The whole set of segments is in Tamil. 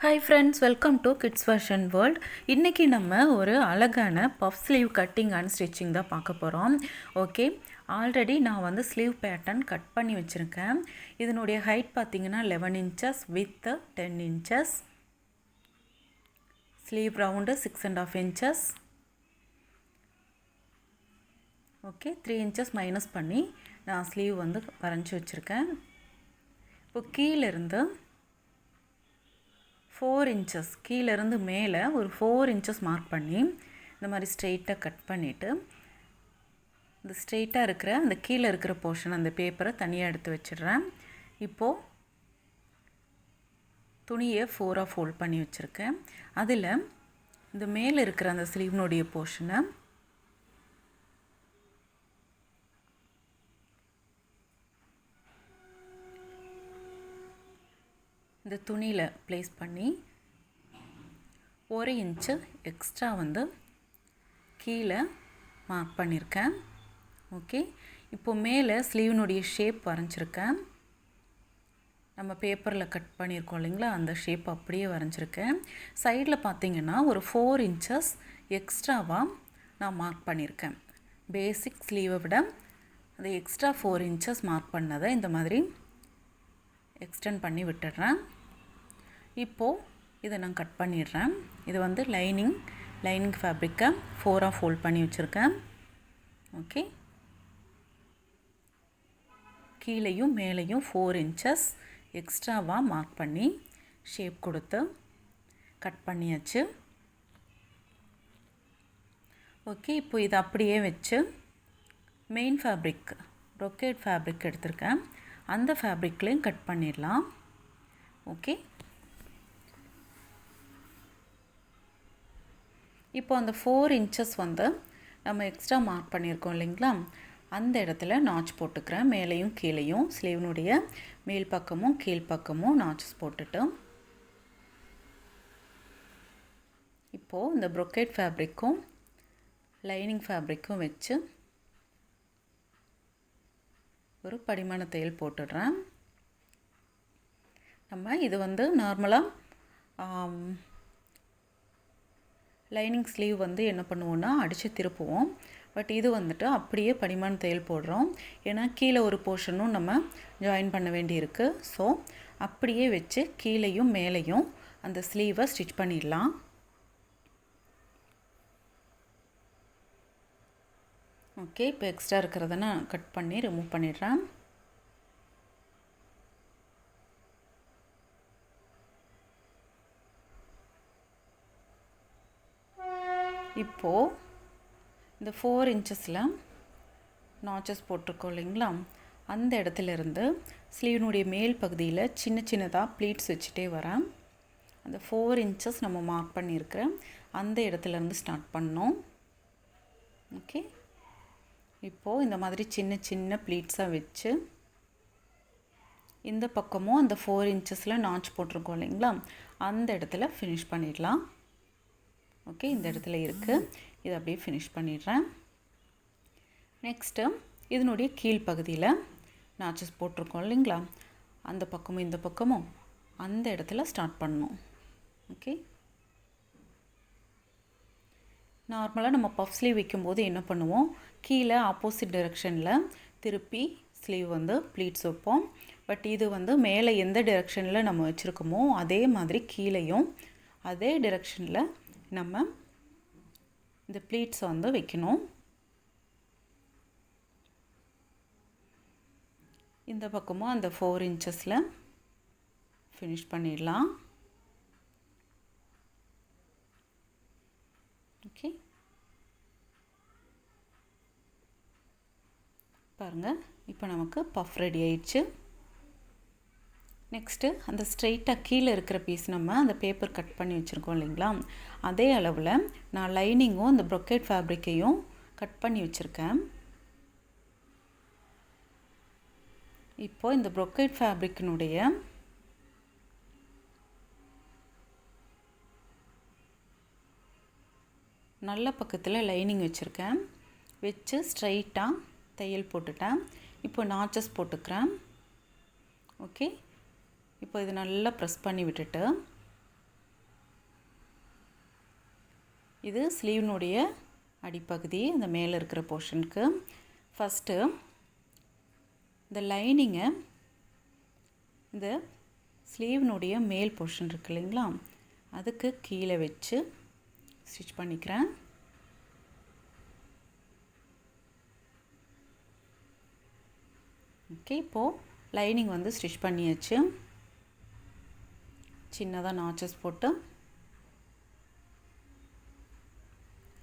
Hi friends, welcome to kids fashion world. இன்றைக்கி நம்ம ஒரு அழகான puff sleeve cutting and stitching தான் பார்க்க போகிறோம். ஓகே, ஆல்ரெடி நான் வந்து ஸ்லீவ் பேட்டர்ன் கட் பண்ணி வச்சுருக்கேன். இதனுடைய ஹைட் பார்த்திங்கன்னா 11 inches with 10 inches. Sleeve round 6.5 inches. Okay, 3 inches minus பண்ணி நான் ஸ்லீவ் வந்து வரைஞ்சி வச்சுருக்கேன். இப்போ கீழேருந்து 4 inches கீழேருந்து மேலே ஒரு 4 inches மார்க் பண்ணி இந்த மாதிரி ஸ்ட்ரெயிட்டாக கட் பண்ணிவிட்டு இந்த ஸ்ட்ரெயிட்டாக இருக்கிற அந்த கீழே இருக்கிற போர்ஷன் அந்த பேப்பரை தனியாக எடுத்து வச்சிடுறேன். இப்போது துணியை 4ஆக ஃபோல்ட் பண்ணி வச்சுருக்கேன். அதில் இந்த மேலே இருக்கிற அந்த ஸ்லீவ்னுடைய போர்ஷனை இந்த துணியில் ப்ளேஸ் பண்ணி 1 inch எக்ஸ்ட்ரா வந்து கீழே மார்க் பண்ணியிருக்கேன். ஓகே, இப்போது மேலே ஸ்லீவ்னுடைய ஷேப் வரைஞ்சிருக்கேன். நம்ம பேப்பரில் கட் பண்ணியிருக்கோம் இல்லைங்களா, அந்த ஷேப் அப்படியே வரைஞ்சிருக்கேன். சைடில் பார்த்திங்கன்னா ஒரு 4 inches எக்ஸ்ட்ராவாக நான் மார்க் பண்ணியிருக்கேன். பேசிக் ஸ்லீவை விட அந்த எக்ஸ்ட்ரா 4 inches மார்க் பண்ணதை இந்த மாதிரி எக்ஸ்டெண்ட் பண்ணி விட்டுடுறேன். இப்போது இதை நான் கட் பண்ணிடுறேன். இது வந்து லைனிங் ஃபேப்ரிக்கை 4ஆக ஃபோல்ட் பண்ணி வச்சுருக்கேன். ஓகே, கீழேயும் மேலேயும் 4 inches எக்ஸ்ட்ராவாக மார்க் பண்ணி ஷேப் கொடுத்து கட் பண்ணியாச்சு. ஓகே, இப்போ இதை அப்படியே வச்சு மெயின் ஃபேப்ரிக் ப்ரொக்கேட் ஃபேப்ரிக் எடுத்திருக்கேன், அந்த ஃபேப்ரிக்லேயும் கட் பண்ணிடலாம். ஓகே, இப்போ அந்த 4 inches வந்து நம்ம எக்ஸ்ட்ரா மார்க் பண்ணியிருக்கோம் இல்லைங்களா, அந்த இடத்துல நாச் போட்டுக்கிறேன். மேலேயும் கீழேயும் ஸ்லீவ்னுடைய மேல் பக்கமும் கீழ் பக்கமும் நாச்சஸ் போட்டுட்டு இப்போது இந்த ப்ரொக்கேட் ஃபேப்ரிக்கும் லைனிங் ஃபேப்ரிக்கும் வச்சு ஒரு படிமான தையல் போட்டுடுறேன். நம்ம இது வந்து நார்மலாக லைனிங் ஸ்லீவ் வந்து என்ன பண்ணுவோன்னா அடித்து திருப்புவோம். பட் இது வந்துட்டு அப்படியே படிமான தையல் போடுறோம். ஏன்னா கீழே ஒரு போர்ஷனும் நம்ம ஜாயின் பண்ண வேண்டியிருக்கு. ஸோ அப்படியே வச்சு கீழேயும் மேலேயும் அந்த ஸ்லீவை ஸ்டிச் பண்ணிடலாம். ஓகே, இப்போ எக்ஸ்ட்ரா இருக்கிறத நான் கட் பண்ணி ரிமூவ் பண்ணிடுறேன். இப்போது இந்த 4 inchஸில் நாச்சஸ் போட்டிருக்கோம் இல்லைங்களா, அந்த இடத்துலேருந்து ஸ்லீவ்னுடைய மேல் பகுதியில் சின்ன சின்னதாக ப்ளீட்ஸ் வச்சுட்டே வரேன். அந்த 4 inches நம்ம மார்க் பண்ணியிருக்கிற அந்த இடத்துலேருந்து ஸ்டார்ட் பண்ணோம். ஓகே, இப்போது இந்த மாதிரி சின்ன சின்ன ப்ளீட்ஸாக வச்சு இந்த பக்கமும் அந்த 4 inchஸில் நாச் போட்டிருக்கோம் இல்லைங்களா, அந்த இடத்துல ஃபினிஷ் பண்ணிடலாம். ஓகே, இந்த இடத்துல இருக்குது, இதை அப்படியே ஃபினிஷ் பண்ணிடுறேன். நெக்ஸ்ட்டு இதனுடைய கீழ்ப்பகுதியில் நாச்சஸ் போட்டிருக்கோம் இல்லைங்களா, அந்த பக்கமும் இந்த பக்கமும் அந்த இடத்துல ஸ்டார்ட் பண்ணணும். ஓகே, நார்மலாக நம்ம பஃப் ஸ்லீவ் வைக்கும்போது என்ன பண்ணுவோம், கீழே ஆப்போசிட் டைரெக்ஷனில் திருப்பி ஸ்லீவ் வந்து ப்ளீட்ஸ் வைப்போம். பட் இது வந்து மேலே எந்த டைரெக்ஷனில் நம்ம வச்சுருக்கோமோ அதே மாதிரி கீழேயும் அதே டைரெக்ஷனில் நம்ம இந்த ப்ளீட்ஸை வந்து வைக்கணும். இந்த பக்கமும் அந்த 4 inchஸில் ஃபினிஷ் பண்ணிடலாம். ஓகே, பாருங்கள், இப்போ நமக்கு பஃப் ரெடி ஆயிடுச்சு. நெக்ஸ்ட்டு அந்த ஸ்ட்ரெயிட்டாக கீழே இருக்கிற பீஸ் நம்ம அந்த பேப்பர் கட் பண்ணி வச்சுருக்கோம் இல்லைங்களா, அதே அளவில் நான் லைனிங்கும் அந்த ப்ரொக்கேட் ஃபேப்ரிக்கையும் கட் பண்ணி வச்சுருக்கேன். இப்போது இந்த ப்ரொக்கேட் ஃபேப்ரிக்கினுடைய நல்ல பக்கத்தில் லைனிங் வச்சுருக்கேன், வச்சு ஸ்ட்ரைட்டாக தையல் போட்டுட்டேன். இப்போ நாச்சஸ் போட்டுக்கிறேன். ஓகே, இப்போ இது நல்லா ப்ரெஸ் பண்ணி விட்டுட்டு இது ஸ்லீவ்னுடைய அடிப்பகுதி, அந்த மேலே இருக்கிற போர்ஷனுக்கு. ஃபஸ்ட்டு இந்த லைனிங்கை இந்த ஸ்லீவ்னுடைய மேல் போர்ஷன் இருக்கு இல்லைங்களா, அதுக்கு கீழே வச்சு ஸ்டிச் பண்ணிக்கிறேன். ஓகே, இப்போது லைனிங் வந்து ஸ்டிச் பண்ணியாச்சு. சின்னதாக நாச்சஸ் போட்டு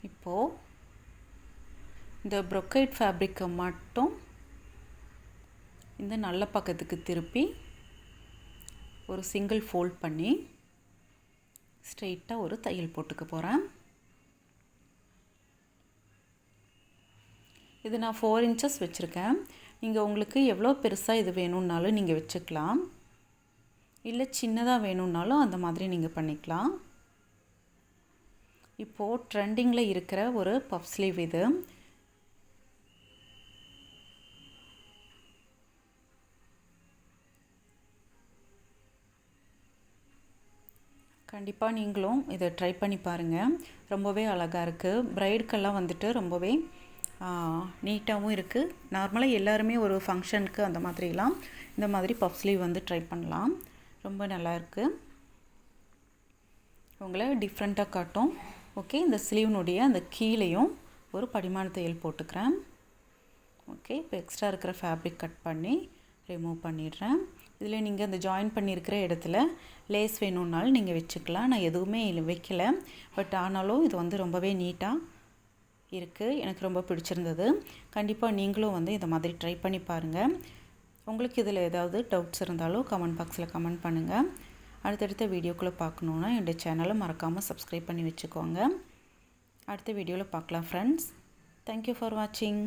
இப்போது இந்த ப்ரொக்கைட் ஃபேப்ரிக்கை மட்டும் இந்த நல்ல பக்கத்துக்கு திருப்பி ஒரு சிங்கிள் ஃபோல்ட் பண்ணி ஸ்ட்ரெயிட்டாக ஒரு தையல் போட்டுக்க போகிறேன். இது நான் 4 inches வச்சுருக்கேன். நீங்கள் உங்களுக்கு எவ்வளோ பெருசாக இது வேணும்னாலும் நீங்கள் வச்சுக்கலாம், இல்லை சின்னதாக வேணும்னாலும் அந்த மாதிரி நீங்கள் பண்ணிக்கலாம். இப்போது ட்ரெண்டிங்கில் இருக்கிற ஒரு பஃப் ஸ்லீவ் இது. கண்டிப்பாக நீங்களும் இதை ட்ரை பண்ணி பாருங்கள். ரொம்பவே அழகாக இருக்குது. ப்ரைடுக்கெல்லாம் வந்துட்டு ரொம்பவே நீட்டாகவும் இருக்குது. நார்மலாக எல்லாருமே ஒரு ஃபங்க்ஷனுக்கு அந்த மாதிரிலாம் இந்த மாதிரி பஃப் ஸ்லீவ் வந்து ட்ரை பண்ணலாம். ரொம்ப நல்லாயிருக்கு, உங்களை டிஃப்ரெண்ட்டாக காட்டும். ஓகே, இந்த ஸ்லீவ்னுடைய அந்த கீழேயும் ஒரு படிமான தையல் போட்டுக்கிறேன். ஓகே, இப்போ எக்ஸ்ட்ரா இருக்கிற ஃபேப்ரிக் கட் பண்ணி ரிமூவ் பண்ணிடுறேன். இதில் நீங்கள் அந்த ஜாயின் பண்ணியிருக்கிற இடத்துல லேஸ் வேணும்னாலும் நீங்கள் வச்சுக்கலாம். நான் எதுவுமே வைக்கலை, பட் ஆனாலும் இது வந்து ரொம்பவே நீட்டாக இருக்குது. எனக்கு ரொம்ப பிடிச்சிருந்தது. கண்டிப்பாக நீங்களும் வந்து இதை மாதிரி ட்ரை பண்ணி பாருங்கள். உங்களுக்கு இதில் ஏதாவது டவுட்ஸ் இருந்தாலும் கமெண்ட் பாக்ஸில் கமெண்ட் பண்ணுங்கள். அடுத்தடுத்த வீடியோக்குள்ளே பார்க்கணுன்னா என்னுடைய சேனலை மறக்காமல் சப்ஸ்கிரைப் பண்ணி வச்சுக்கோங்க. அடுத்த வீடியோவில் பார்க்கலாம் ஃப்ரெண்ட்ஸ். தேங்க்யூ ஃபார் வாட்சிங்.